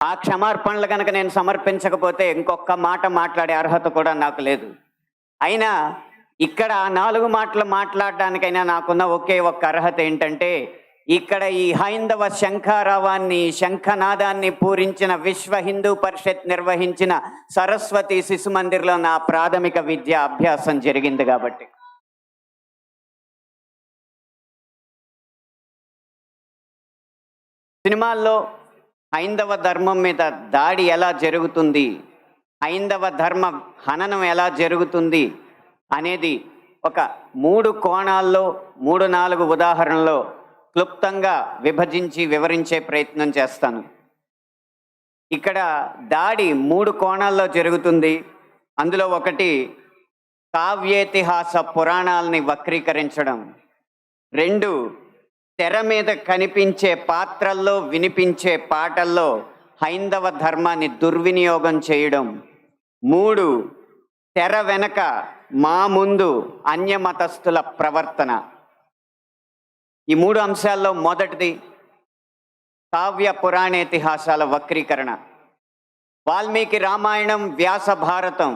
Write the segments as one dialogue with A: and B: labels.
A: ఆ క్షమార్పణలు కనుక నేను సమర్పించకపోతే ఇంకొక మాట మాట్లాడే అర్హత కూడా నాకు లేదు. అయినా ఇక్కడ 4 మాటలు మాట్లాడడానికైనా నాకున్న ఒకే ఒక్క అర్హత ఏంటంటే, ఇక్కడ ఈ హైందవ శంఖారావాన్ని, శంఖనాదాన్ని పూరించిన విశ్వ హిందూ పరిషత్ నిర్వహించిన సరస్వతి శిశు మందిర్లో నా ప్రాథమిక విద్య అభ్యాసం జరిగింది కాబట్టి. సినిమాల్లో హైందవ ధర్మం మీద దాడి ఎలా జరుగుతుంది, హైందవ ధర్మ హననం ఎలా జరుగుతుంది అనేది ఒక 3 కోణాల్లో 3-4 ఉదాహరణలో క్లుప్తంగా విభజించి వివరించే ప్రయత్నం చేస్తాను. ఇక్కడ దాడి 3 కోణాల్లో జరుగుతుంది. అందులో ఒకటి కావ్యేతిహాస పురాణాలని వక్రీకరించడం, 2 తెర మీద కనిపించే పాత్రల్లో వినిపించే పాటల్లో హైందవ ధర్మాన్ని దుర్వినియోగం చేయడం, 3 తెర వెనక మా ముందు అన్యమతస్థుల ప్రవర్తన. ఈ 3 అంశాల్లో మొదటిది కావ్య పురాణేతిహాసాల వక్రీకరణ. వాల్మీకి రామాయణం, వ్యాస భారతం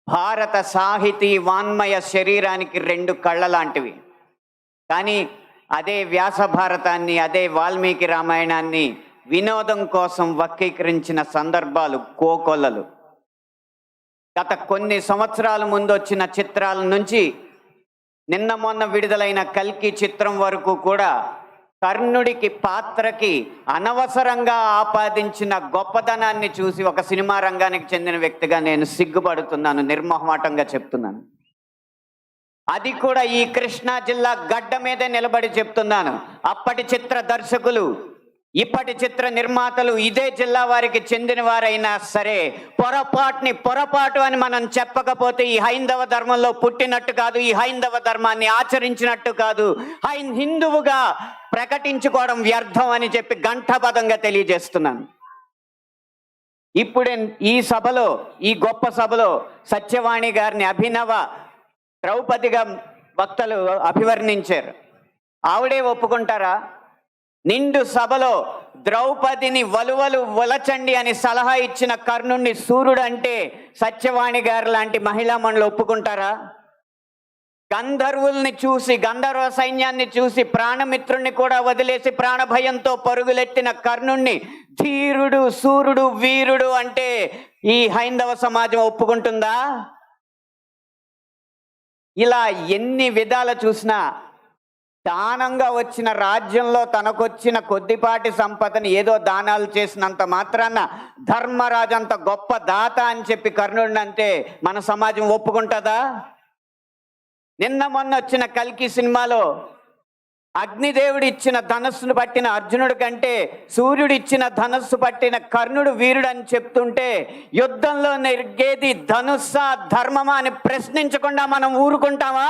A: భారత సాహితీ వాన్మయ శరీరానికి 2 కళ్ళ లాంటివి. కానీ అదే వ్యాస భారతాన్ని, అదే వాల్మీకి రామాయణాన్ని వినోదం కోసం వక్రీకరించిన సందర్భాలు కోకొల్లలు. గత కొన్ని సంవత్సరాల ముందు వచ్చిన చిత్రాల నుంచి నిన్న మొన్న విడుదలైన కల్కి చిత్రం వరకు కూడా కర్ణుడికి పాత్రకి అనవసరంగా ఆపాదించిన గొప్పతనాన్ని చూసి ఒక సినిమా రంగానికి చెందిన వ్యక్తిగా నేను సిగ్గుపడుతున్నాను, నిర్మోహమాటంగా చెప్తున్నాను. అది కూడా ఈ కృష్ణా జిల్లా గడ్డ మీదే నిలబడి చెప్తున్నాను. అప్పటి చిత్ర దర్శకులు, ఇప్పటి చిత్ర నిర్మాతలు ఇదే జిల్లా వారికి చెందిన వారైనా సరే పొరపాటు అని మనం చెప్పకపోతే ఈ హైందవ ధర్మంలో పుట్టినట్టు కాదు, ఈ హైందవ ధర్మాన్ని ఆచరించినట్టు కాదు, హిందువుగా ప్రకటించుకోవడం వ్యర్థం అని చెప్పి ఘంటాపథంగా తెలియజేస్తున్నాను. ఇప్పుడే ఈ సభలో, ఈ గొప్ప సభలో సత్యవాణి గారిని అభినవ ద్రౌపదిగా వక్తలు అభివర్ణించారు. ఆవిడే ఒప్పుకుంటారా? నిండు సభలో ద్రౌపదిని వలువలు వలచండి అని సలహా ఇచ్చిన కర్ణుణ్ణి సూర్యుడు అంటే సత్యవాణి గారు లాంటి మహిళా మండలి ఒప్పుకుంటారా? గంధర్వుల్ని చూసి, గంధర్వ సైన్యాన్ని చూసి ప్రాణమిత్రుణ్ణి కూడా వదిలేసి ప్రాణభయంతో పరుగులెత్తిన కర్ణుణ్ణి ధీరుడు, సూర్యుడు, వీరుడు అంటే ఈ హైందవ సమాజం ఒప్పుకుంటుందా? ఇలా ఎన్ని విధాలు చూసినా దానంగా వచ్చిన రాజ్యంలో తనకొచ్చిన కొద్దిపాటి సంపదని ఏదో దానాలు చేసినంత మాత్రాన ధర్మరాజు అంత గొప్ప దాత అని చెప్పి కర్ణుడిని అంటే మన సమాజం ఒప్పుకుంటుందా? నిన్న మొన్న వచ్చిన కల్కి సినిమాలో అగ్నిదేవుడు ఇచ్చిన ధనస్సును పట్టిన అర్జునుడి కంటే సూర్యుడు ఇచ్చిన ధనస్సు పట్టిన కర్ణుడు వీరుడు అని చెప్తుంటే యుద్ధంలో నెరిగేది ధనుస్సా ధర్మమా అని ప్రశ్నించకుండా మనం ఊరుకుంటామా?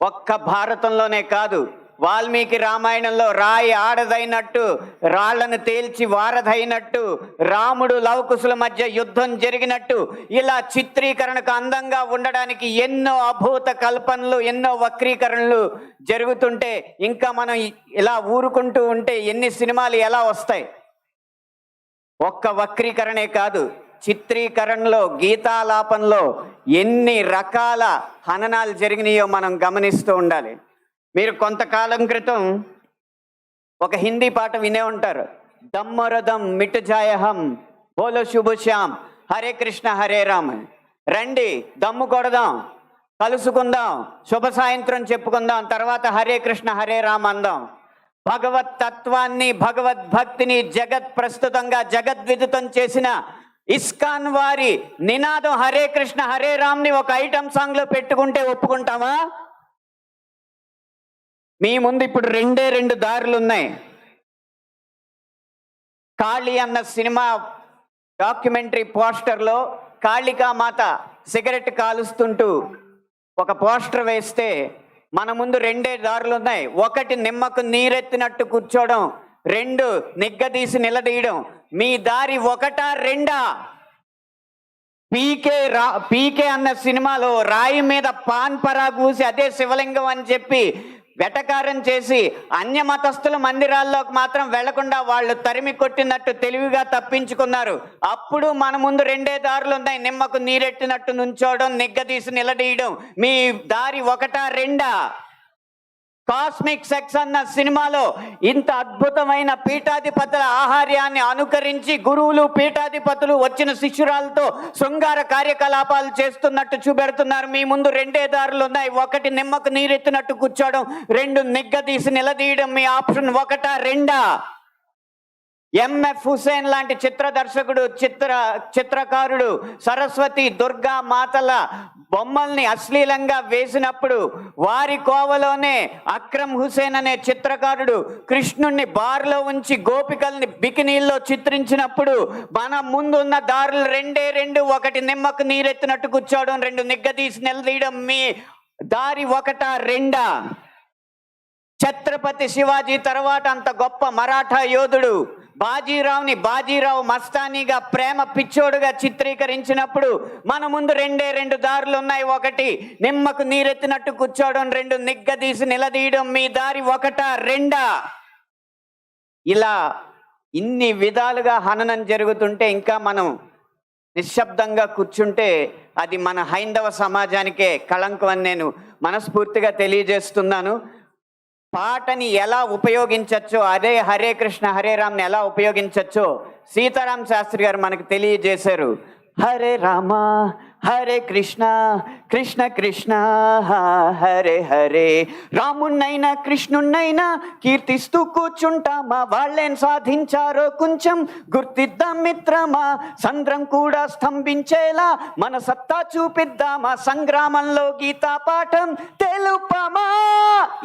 A: ఒక్క భారతంలోనే కాదు, వాల్మీకి రామాయణంలో రాయి ఆడదైనట్టు, రాళ్లను తేల్చి వారధైనట్టు, రాముడు లవకుశుల మధ్య యుద్ధం జరిగినట్టు, ఇలా చిత్రీకరణకు అందంగా ఉండడానికి ఎన్నో అభూత కల్పనలు, ఎన్నో వక్రీకరణలు జరుగుతుంటే ఇంకా మనం ఇలా ఊరుకుంటూ ఉంటే ఎన్ని సినిమాలు ఎలా వస్తాయి? ఒక్క వక్రీకరణే కాదు, చిత్రీకరణలో, గీతాలాపనలో ఎన్ని రకాల హననాలు జరిగినాయో మనం గమనిస్తూ ఉండాలి. మీరు కొంతకాలం క్రితం ఒక హిందీ పాట వినే ఉంటారు, దమ్మరదం మిట్ జాయహం బోలో శుభ శ్యామ్ హరే కృష్ణ హరే రామ్. రండి దమ్ము కొడదాం, కలుసుకుందాం, శుభ సాయంత్రం చెప్పుకుందాం, తర్వాత హరే కృష్ణ హరే రామ్ అందాం. భగవత్ తత్వాన్ని, భగవద్భక్తిని జగత్ ప్రస్తుతంగా జగద్విదితం చేసిన ఇస్కాన్ వారి నినాదం హరే కృష్ణ హరే రామ్ని ఒక ఐటమ్ సాంగ్ లో పెట్టుకుంటే ఒప్పుకుంటామా? మీ ముందు ఇప్పుడు 2 దారులు ఉన్నాయి. కాళీ అన్న సినిమా డాక్యుమెంటరీ పోస్టర్లో కాళికామాత సిగరెట్ కాలుస్తుంటూ ఒక పోస్టర్ వేస్తే మన ముందు 2 దారులు ఉన్నాయి. ఒకటి నిమ్మకు నీరెత్తినట్టు కూర్చోవడం, 2 నిగ్గదీసి నిలదీయడం. మీ దారి 1, 2? పీకే అన్న సినిమాలో రాయి మీద పాన్ పరా కూసి అదే శివలింగం అని చెప్పి వెటకారం చేసి అన్య మతస్థుల మందిరాల్లోకి మాత్రం వెళ్లకుండా వాళ్ళు తరిమి కొట్టినట్టు తెలివిగా తప్పించుకున్నారు. అప్పుడు మన ముందు రెండే దారులు ఉన్నాయి, నిమ్మకు నీరెట్టినట్టు నుంచోవడం, నిగ్గదీసి నిలదీయడం. మీ దారి ఒకటా రెండా? కాస్మిక్ సెక్స్ అన్న సినిమాలో ఇంత అద్భుతమైన పీఠాధిపతుల ఆహార్యాన్ని అనుకరించి గురువులు పీఠాధిపతులు వచ్చిన శిష్యురాలతో శృంగార కార్యకలాపాలు చేస్తున్నట్టు చూపెడుతున్నారు. మీ ముందు రెండే దారులు ఉన్నాయి, ఒకటి నిమ్మకు నీరెత్తినట్టు కూర్చోవడం, రెండు నిగ్గదీసి నిలదీయడం. మీ ఆప్షన్ ఒకటా రెండా? ఎంఎఫ్ హుసేన్ లాంటి చిత్ర దర్శకుడు చిత్రకారుడు సరస్వతి దుర్గా మాతల బొమ్మల్ని అశ్లీలంగా వేసినప్పుడు వారి కోవలోనే అక్రమ్ హుసేన్ అనే చిత్రకారుడు కృష్ణుణ్ణి బార్లో ఉంచి గోపికల్ని బికినీల్లో చిత్రించినప్పుడు మన ముందున్న దారులు రెండే రెండు, ఒకటి నిమ్మకు నీరెత్తినట్టు కూర్చోవడం, రెండు నిగ్గదీసి నిలదీయడం. మీ దారి ఒకటా రెండా? ఛత్రపతి శివాజీ తర్వాత అంత గొప్ప మరాఠా యోధుడు బాజీరావుని బాజీరావు మస్తానీగా ప్రేమ పిచ్చోడుగా చిత్రీకరించినప్పుడు మన ముందు రెండే రెండు దారులు ఉన్నాయి, ఒకటి నిమ్మకు నీరెత్తినట్టు కూర్చోవడం, రెండు నిగ్గదీసి నిలదీయడం. మీ దారి ఒకటా రెండా? ఇలా ఇన్ని విధాలుగా హననం జరుగుతుంటే ఇంకా మనం నిశ్శబ్దంగా కూర్చుంటే అది మన హైందవ సమాజానికే కళంకం అని నేను మనస్ఫూర్తిగా తెలియజేస్తున్నాను. పాటని ఎలా ఉపయోగించచ్చో, అదే హరే కృష్ణ హరే రామ్ని ఎలా ఉపయోగించచ్చో సీతారాం శాస్త్రి గారు మనకు తెలియజేశారు. హరే రామ హరే కృష్ణ కృష్ణ కృష్ణ హరే హరే. రాముణ్ణైనా కృష్ణుణ్ణైనా కీర్తిస్తూ కూర్చుంటామా, వాళ్ళేం సాధించారో కొంచెం గుర్తిద్దాం మిత్రమా. సంద్రం కూడా స్తంభించేలా మన సత్తా చూపిద్దామా, సంగ్రామంలో గీతా పాఠం తెలుపమా.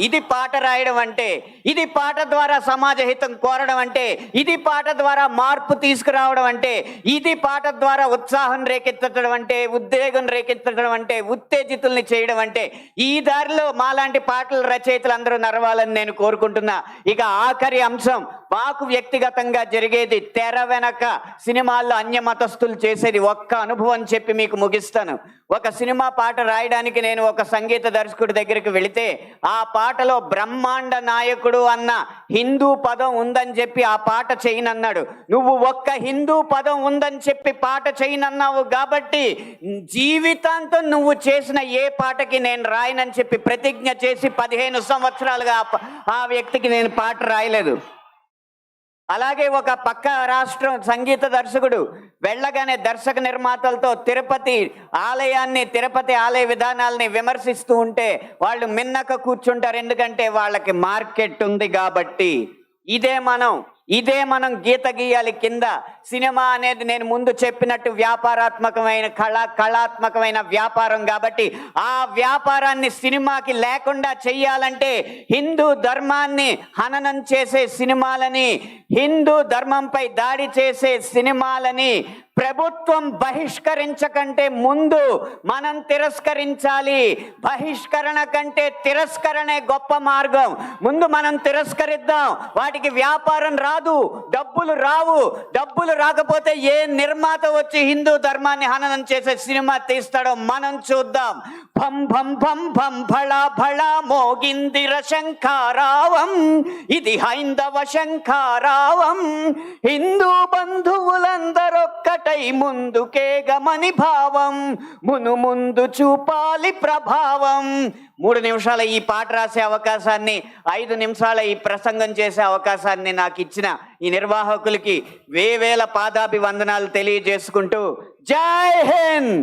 A: ఇది పాట రాయడం అంటే, ఇది పాట ద్వారా సమాజ హితం కోరడం అంటే, ఇది పాట ద్వారా మార్పు తీసుకురావడం అంటే, ఇది పాట ద్వారా ఉత్సాహం రేకెత్తడం అంటే, ఉద్వేగం రేకెత్తడం అంటే, ఉత్తేజితుల్ని చేయడం అంటే. ఈ దారిలో మాలాంటి పాటల రచయితలు అందరూ నడవాలని నేను కోరుకుంటున్నా. ఇక ఆఖరి అంశం, మాకు వ్యక్తిగతంగా జరిగేది తెర వెనక సినిమాల్లో అన్య మతస్థులు చేసేది ఒక్క అనుభవం చెప్పి మీకు ముగిస్తాను. ఒక సినిమా పాట రాయడానికి నేను ఒక సంగీత దర్శకుడి దగ్గరికి వెళితే ఆ పాటలో బ్రహ్మాండ నాయకుడు అన్న హిందూ పదం ఉందని చెప్పి ఆ పాట చేయనన్నాడు. నువ్వు ఒక్క హిందూ పదం ఉందని చెప్పి పాట చేయనన్నావు కాబట్టి జీవితాంతం నువ్వు చేసిన ఏ పాటకి నేను రాయనని చెప్పి ప్రతిజ్ఞ చేసి 15 సంవత్సరాలుగా ఆ వ్యక్తికి నేను పాట రాయలేదు. అలాగే ఒక పక్క రాష్ట్రం సంగీత దర్శకుడు వెళ్ళగానే దర్శక నిర్మాతలతో తిరుపతి ఆలయ విధానాలని విమర్శిస్తూ ఉంటే వాళ్ళు మిన్నక కూర్చుంటారు, ఎందుకంటే వాళ్ళకి మార్కెట్ ఉంది కాబట్టి. ఇదే మనం గీత గీయాలి కింద. సినిమా అనేది నేను ముందు చెప్పినట్టు వ్యాపారాత్మకమైన కళాత్మకమైన వ్యాపారం కాబట్టి ఆ వ్యాపారాన్ని సినిమాకి లేకుండా చెయ్యాలంటే హిందూ ధర్మాన్ని హననం చేసే సినిమాలని, హిందూ ధర్మంపై దాడి చేసే సినిమాలని ప్రభుత్వం బహిష్కరించకంటే ముందు మనం తిరస్కరించాలి. బహిష్కరణ కంటే తిరస్కరణే గొప్ప మార్గం. ముందు మనం తిరస్కరిద్దాం. వాటికి వ్యాపారం రాదు, డబ్బులు రావు. డబ్బులు రాకపోతే ఏ నిర్మాత వచ్చి హిందూ ధర్మాన్ని హననం చేసే సినిమా తీస్తాడో మనం చూద్దాం. భం భం భం భం భళా భళా మోగిందిర శంఖారావం, ఇది హైందవ శంఖారావం. హిందూ బంధువులందరొక్కటై ముందుకే గమని భావం, ముందు చూపాలి ప్రభావం. 3 నిమిషాల ఈ పాట రాసే అవకాశాన్ని, 5 నిమిషాల ఈ ప్రసంగం చేసే అవకాశాన్ని నాకు ఇచ్చిన ఈ నిర్వాహకులకి వేవేల పాదాభివందనాలు తెలియజేసుకుంటూ జై హింద్.